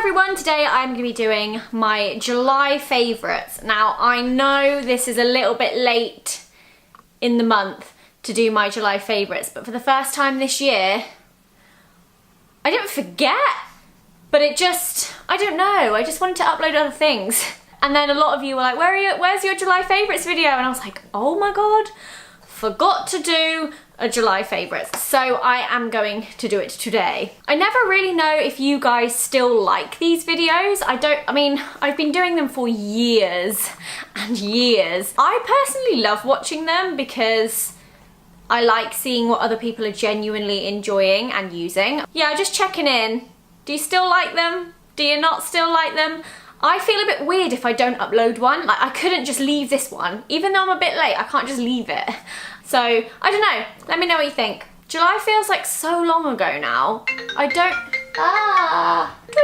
Hello everyone, today I'm going to be doing my July favourites. Now I know this is a little bit late in the month to do my July favourites, but for the first time this year, I didn't forget, but it just, I don't know, I just wanted to upload other things. And then a lot of you were like, where's your July favourites video? And I was like, oh my god, forgot to do a July favourites. So I am going to do it today. I never really know if you guys still like these videos. I mean, I've been doing them for years and years. I personally love watching them because I like seeing what other people are genuinely enjoying and using. Yeah, just checking in. Do you still like them? Do you not still like them? I feel a bit weird if I don't upload one. Like, I couldn't just leave this one. Even though I'm a bit late, I can't just leave it. So, I don't know. Let me know what you think. July feels like so long ago now.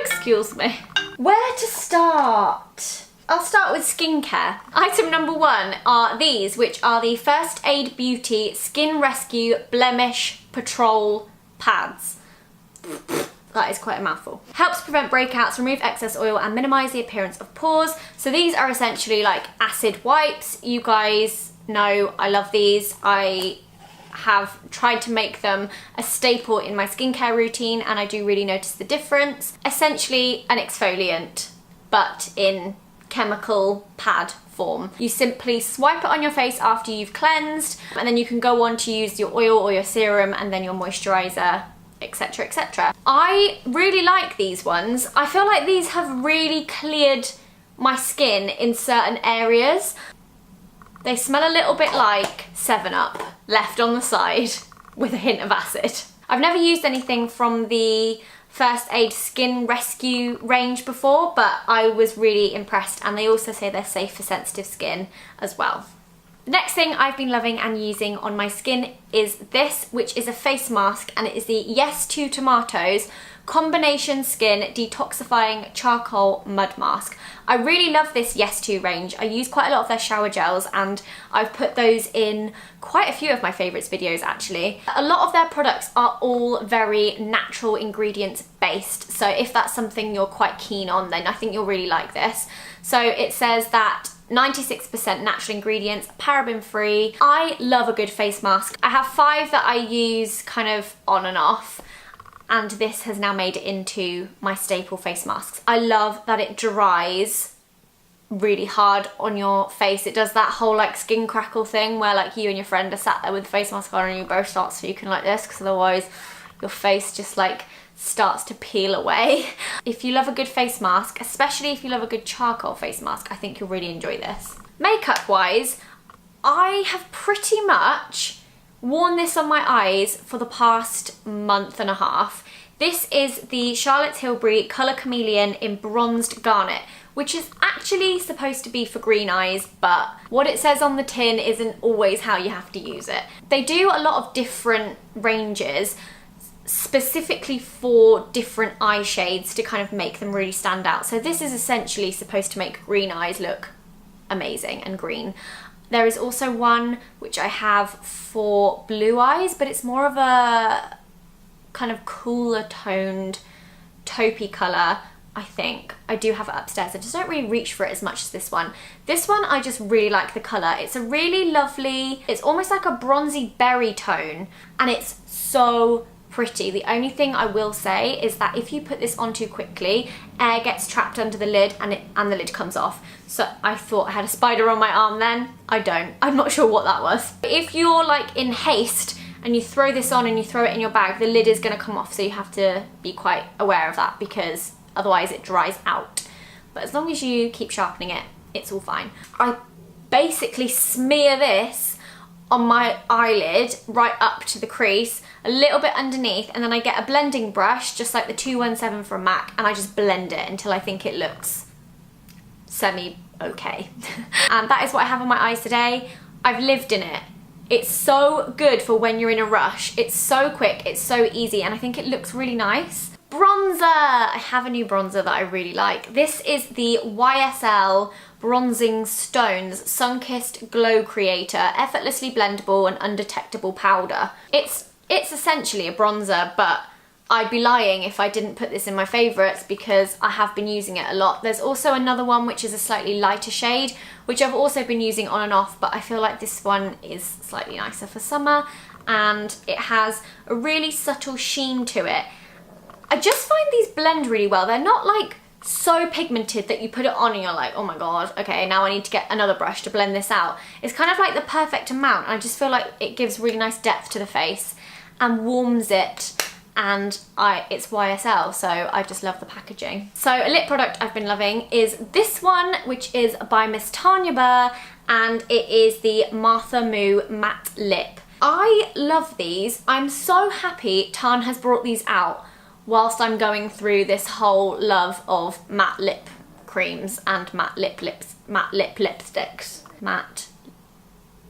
Excuse me. Where to start? I'll start with skincare. Item number one are these, which are the First Aid Beauty Skin Rescue Blemish Patrol Pads. That is quite a mouthful. Helps prevent breakouts, remove excess oil and minimise the appearance of pores. So these are essentially like acid wipes. You guys know I love these. I have tried to make them a staple in my skincare routine and I do really notice the difference. Essentially an exfoliant, but in chemical pad form. You simply swipe it on your face after you've cleansed and then you can go on to use your oil or your serum and then your moisturiser, etc, etc. I really like these ones. I feel like these have really cleared my skin in certain areas. They smell a little bit like 7-Up left on the side with a hint of acid. I've never used anything from the First Aid Skin Rescue range before, but I was really impressed, and they also say they're safe for sensitive skin as well. The next thing I've been loving and using on my skin is this, which is a face mask, and it is the Yes to Tomatoes Combination Skin Detoxifying Charcoal Mud Mask. I really love this Yes to range. I use quite a lot of their shower gels and I've put those in quite a few of my favourites videos actually. A lot of their products are all very natural ingredients based, so if that's something you're quite keen on, then I think you'll really like this. So it says that 96% natural ingredients, paraben free. I love a good face mask. I have 5 that I use kind of on and off, and this has now made it into my staple face masks. I love that it dries really hard on your face. It does that whole like skin crackle thing where like you and your friend are sat there with the face mask on and you both start speaking like this, because otherwise your face just like starts to peel away. If you love a good face mask, especially if you love a good charcoal face mask, I think you'll really enjoy this. Makeup wise, I have pretty much worn this on my eyes for the past month and a half. This is the Charlotte Tilbury Colour Chameleon in Bronzed Garnet, which is actually supposed to be for green eyes, but what it says on the tin isn't always how you have to use it. They do a lot of different ranges specifically for different eye shades to kind of make them really stand out. So this is essentially supposed to make green eyes look amazing and green. There is also one which I have for blue eyes, but it's more of a kind of cooler toned taupey colour, I think. I do have it upstairs. I just don't really reach for it as much as this one. This one, I just really like the colour. It's a really lovely, it's almost like a bronzy berry tone, and it's so pretty. The only thing I will say is that if you put this on too quickly, air gets trapped under the lid and the lid comes off. So I thought I had a spider on my arm then. I don't. I'm not sure what that was. If you're like in haste and you throw this on and you throw it in your bag, the lid is going to come off, so you have to be quite aware of that because otherwise it dries out. But as long as you keep sharpening it, it's all fine. I basically smear this on my eyelid right up to the crease, a little bit underneath, and then I get a blending brush just like the 217 from MAC and I just blend it until I think it looks semi-okay. And that is what I have on my eyes today. I've lived in it. It's so good for when you're in a rush. It's so quick, it's so easy, and I think it looks really nice. Bronzer! I have a new bronzer that I really like. This is the YSL Bronzing Stones Sunkissed Glow Creator Effortlessly Blendable and Undetectable Powder. It's essentially a bronzer, but I'd be lying if I didn't put this in my favourites because I have been using it a lot. There's also another one which is a slightly lighter shade, which I've also been using on and off, but I feel like this one is slightly nicer for summer, and it has a really subtle sheen to it. I just find these blend really well. They're not like so pigmented that you put it on and you're like, oh my god, okay, now I need to get another brush to blend this out. It's kind of like the perfect amount, and I just feel like it gives really nice depth to the face and warms it, and it's YSL, so I just love the packaging. So a lip product I've been loving is this one, which is by Miss Tanya Burr, and it is the Martha Moo Matte Lip. I love these. I'm so happy Tan has brought these out whilst I'm going through this whole love of matte lip creams and matte lipsticks. Matte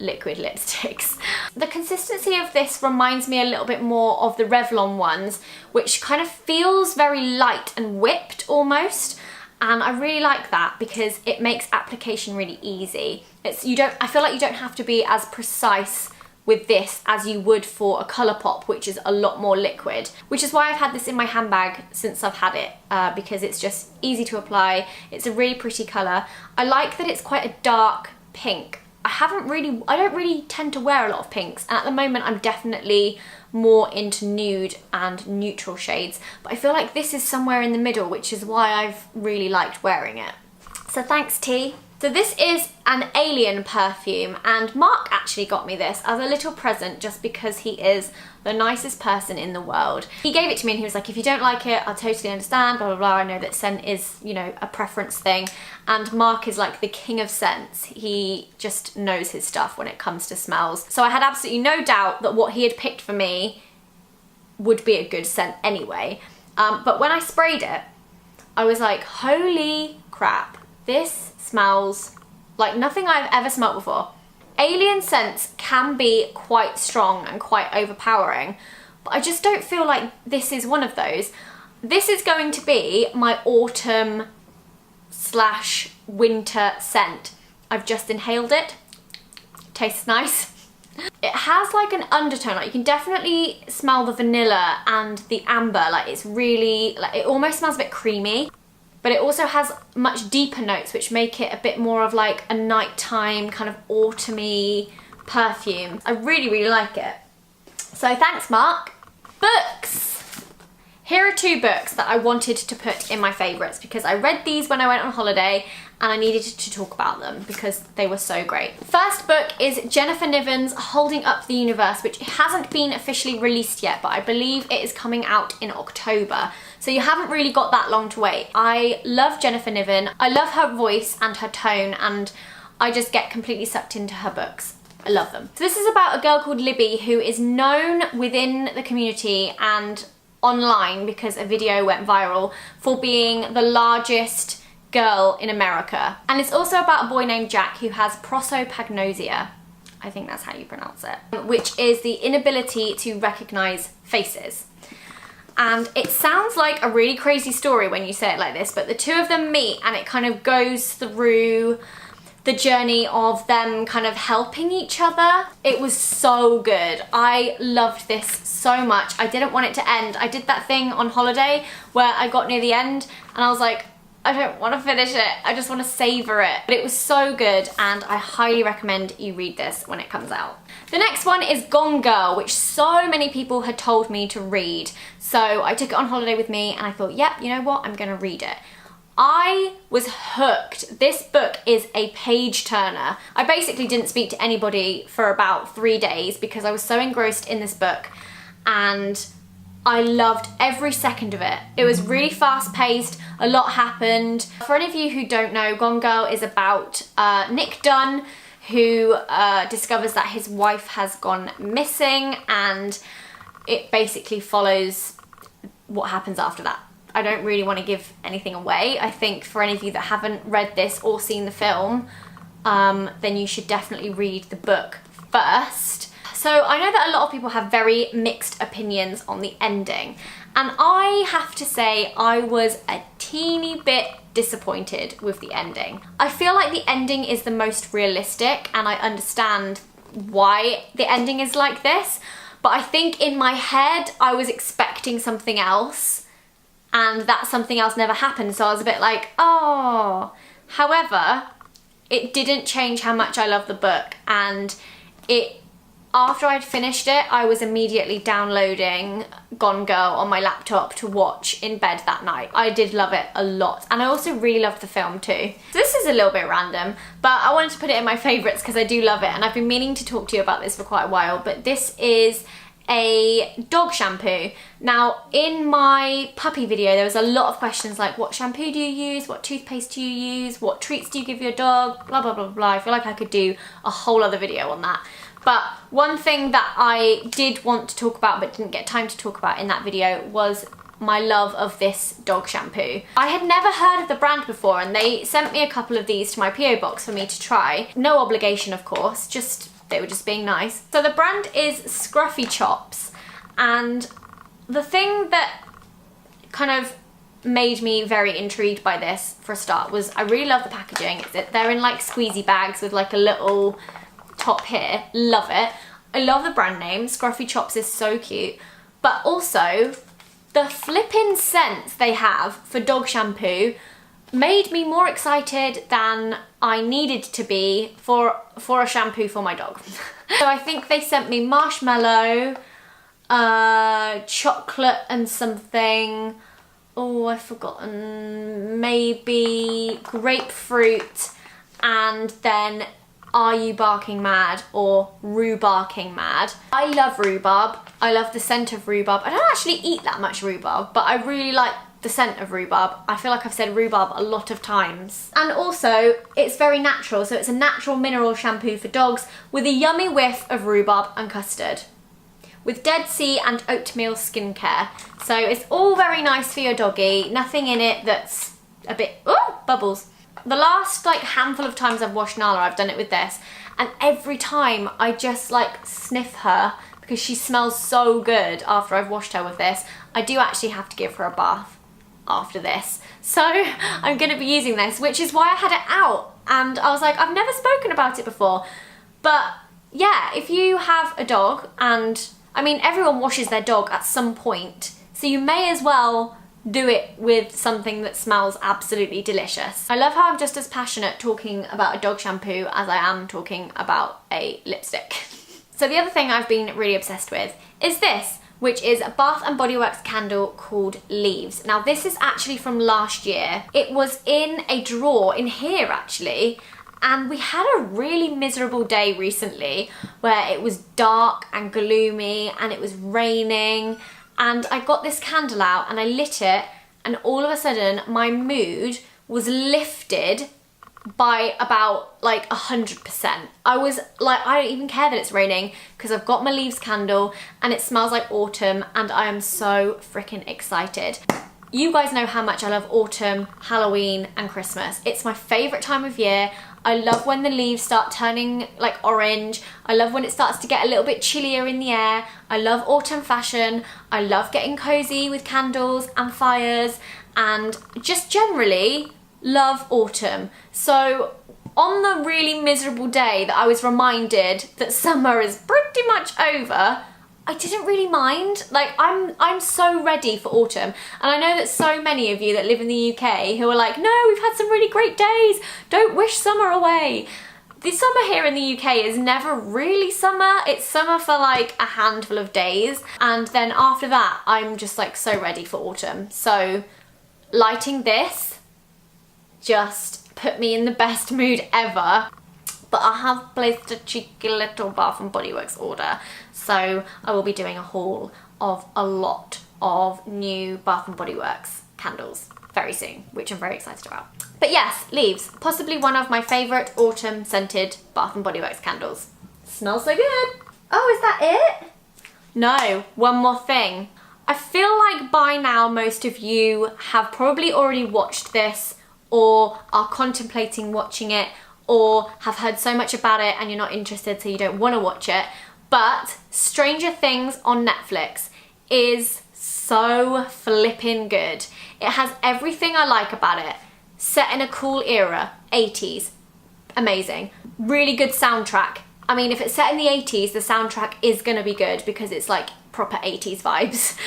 liquid lipsticks. The consistency of this reminds me a little bit more of the Revlon ones, which kind of feels very light and whipped almost. And I really like that because it makes application really easy. I feel like you don't have to be as precise with this as you would for a Colourpop, which is a lot more liquid, which is why I've had this in my handbag since I've had it, because it's just easy to apply. It's a really pretty colour. I like that it's quite a dark pink. I don't really tend to wear a lot of pinks, and at the moment I'm definitely more into nude and neutral shades, but I feel like this is somewhere in the middle, which is why I've really liked wearing it. So thanks, T. So this is an Alien perfume, and Mark actually got me this as a little present just because he is the nicest person in the world. He gave it to me and he was like, if you don't like it, I'll totally understand, blah, blah, blah. I know that scent is, you know, a preference thing. And Mark is like the king of scents. He just knows his stuff when it comes to smells. So I had absolutely no doubt that what he had picked for me would be a good scent anyway. But when I sprayed it, I was like, holy crap, this smells like nothing I've ever smelled before. Alien scents can be quite strong and quite overpowering, but I just don't feel like this is one of those. This is going to be my autumn / winter scent. I've just inhaled it. Tastes nice. It has like an undertone, like you can definitely smell the vanilla and the amber, like it's really, like it almost smells a bit creamy. But it also has much deeper notes which make it a bit more of like a nighttime kind of autumny perfume. I really, really like it. So thanks, Mark. Books. Here are 2 books that I wanted to put in my favourites because I read these when I went on holiday and I needed to talk about them because they were so great. First book is Jennifer Niven's Holding Up the Universe, which hasn't been officially released yet, but I believe it is coming out in October. So you haven't really got that long to wait. I love Jennifer Niven. I love her voice and her tone, and I just get completely sucked into her books. I love them. So this is about a girl called Libby who is known within the community and online because a video went viral for being the largest girl in America. And it's also about a boy named Jack who has prosopagnosia. I think that's how you pronounce it, which is the inability to recognize faces. And it sounds like a really crazy story when you say it like this, but the 2 of them meet and it kind of goes through the journey of them kind of helping each other. It was so good. I loved this so much. I didn't want it to end. I did that thing on holiday where I got near the end and I was like, I don't want to finish it. I just want to savor it. But it was so good and I highly recommend you read this when it comes out. The next one is Gone Girl, which so many people had told me to read. So I took it on holiday with me and I thought, yep, you know what? I'm going to read it. I was hooked. This book is a page turner. I basically didn't speak to anybody for about 3 days because I was so engrossed in this book and I loved every second of it. It was really fast paced, a lot happened. For any of you who don't know, Gone Girl is about Nick Dunn, who discovers that his wife has gone missing, and it basically follows what happens after that. I don't really want to give anything away. I think for any of you that haven't read this or seen the film, then you should definitely read the book first. So I know that a lot of people have very mixed opinions on the ending, and I have to say I was a teeny bit disappointed with the ending. I feel like the ending is the most realistic and I understand why the ending is like this, but I think in my head I was expecting something else, and that something else never happened, so I was a bit like, oh. However, it didn't change how much I love the book, and after I'd finished it, I was immediately downloading Gone Girl on my laptop to watch in bed that night. I did love it a lot, and I also really loved the film too. So this is a little bit random, but I wanted to put it in my favourites because I do love it, and I've been meaning to talk to you about this for quite a while, but this is a dog shampoo. Now, in my puppy video, there was a lot of questions like, what shampoo do you use? What toothpaste do you use? What treats do you give your dog? Blah, blah, blah, blah. I feel like I could do a whole other video on that. But one thing that I did want to talk about but didn't get time to talk about in that video was my love of this dog shampoo. I had never heard of the brand before, and they sent me a couple of these to my PO box for me to try. No obligation, of course, they were just being nice. So the brand is Scruffy Chops, and the thing that kind of made me very intrigued by this for a start was I really love the packaging. They're in like squeezy bags with like a little top here. Love it. I love the brand name. Scruffy Chops is so cute. But also, the flippin' scents they have for dog shampoo made me more excited than I needed to be for a shampoo for my dog. So I think they sent me marshmallow, chocolate and something. Oh, I've forgotten. Maybe grapefruit, and then Are You Barking Mad or Rhubarking Mad. I love rhubarb. I love the scent of rhubarb. I don't actually eat that much rhubarb, but I really like the scent of rhubarb. I feel like I've said rhubarb a lot of times. And also, it's very natural, so it's a natural mineral shampoo for dogs with a yummy whiff of rhubarb and custard, with Dead Sea and oatmeal skincare. So it's all very nice for your doggy. Nothing in it that's a bit, oh, bubbles. The last like handful of times I've washed Nala, I've done it with this, and every time I just like sniff her because she smells so good after I've washed her with this. I do actually have to give her a bath after this, so I'm going to be using this, which is why I had it out, and I was like, I've never spoken about it before. But yeah, if you have a dog, and I mean everyone washes their dog at some point, so you may as well do it with something that smells absolutely delicious. I love how I'm just as passionate talking about a dog shampoo as I am talking about a lipstick. So the other thing I've been really obsessed with is this, which is a Bath & Body Works candle called Leaves. Now this is actually from last year. It was in a drawer in here actually, and we had a really miserable day recently where it was dark and gloomy and it was raining, and I got this candle out and I lit it, and all of a sudden my mood was lifted by about like 100%. I was like, I don't even care that it's raining because I've got my Leaves candle and it smells like autumn, and I am so freaking excited. You guys know how much I love autumn, Halloween and Christmas. It's my favourite time of year. I love when the leaves start turning like orange. I love when it starts to get a little bit chillier in the air. I love autumn fashion. I love getting cozy with candles and fires, and just generally love autumn. So on the really miserable day that I was reminded that summer is pretty much over, I didn't really mind. Like, I'm so ready for autumn. And I know that so many of you that live in the UK who are like, no, we've had some really great days, don't wish summer away. The summer here in the UK is never really summer. It's summer for like a handful of days, and then after that I'm just like so ready for autumn. So lighting this just put me in the best mood ever. But I have placed a cheeky little Bath & Body Works order, so I will be doing a haul of a lot of new Bath & Body Works candles very soon, which I'm very excited about. But yes, Leaves, possibly one of my favourite autumn scented Bath & Body Works candles. Smells so good. Oh, is that it? No, one more thing. I feel like by now most of you have probably already watched this, or are contemplating watching it, or have heard so much about it and you're not interested so you don't want to watch it. But Stranger Things on Netflix is so flippin' good. It has everything I like about it. Set in a cool era, 80s, amazing. Really good soundtrack, I mean, if it's set in the 80s, the soundtrack is gonna be good because it's like proper 80s vibes.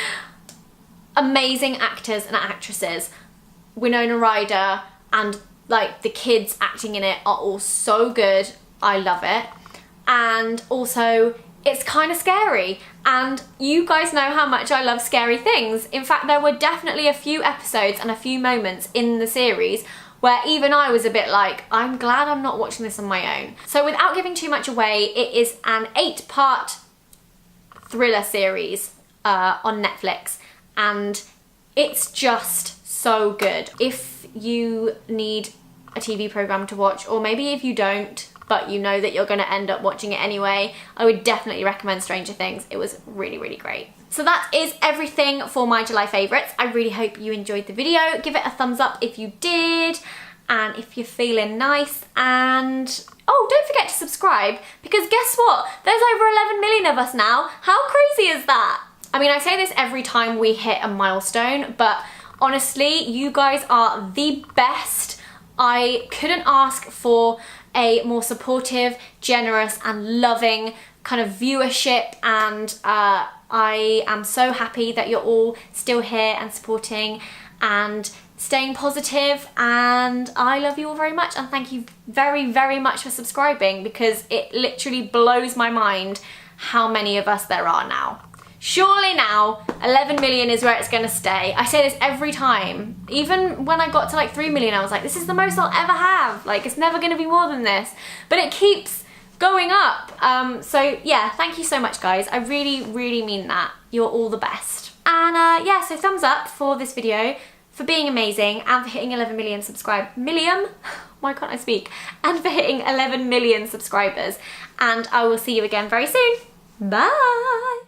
Amazing actors and actresses. Winona Ryder and like the kids acting in it are all so good. I love it. And also, it's kind of scary. And you guys know how much I love scary things. In fact, there were definitely a few episodes and a few moments in the series where even I was a bit like, I'm glad I'm not watching this on my own. So without giving too much away, it is an 8-part thriller series on Netflix, and it's just so good. If you need a TV program to watch, or maybe if you don't, but you know that you're gonna end up watching it anyway, I would definitely recommend Stranger Things. It was really, really great. So that is everything for my July favourites. I really hope you enjoyed the video. Give it a thumbs up if you did, and if you're feeling nice, and oh, don't forget to subscribe, because guess what? There's over 11 million of us now. How crazy is that? I mean, I say this every time we hit a milestone, but honestly, you guys are the best. I couldn't ask for a more supportive, generous and loving kind of viewership, and I am so happy that you're all still here and supporting and staying positive, and I love you all very much, and thank you very, very much for subscribing, because it literally blows my mind how many of us there are now. Surely now 11 million is where it's gonna stay. I say this every time. Even when I got to like 3 million, I was like, this is the most I'll ever have. Like, it's never gonna be more than this. But it keeps going up. So yeah, thank you so much, guys. I really, really mean that. You're all the best. And yeah, so thumbs up for this video, for being amazing, and for hitting 11 million why can't I speak? And for hitting 11 million subscribers. And I will see you again very soon. Bye.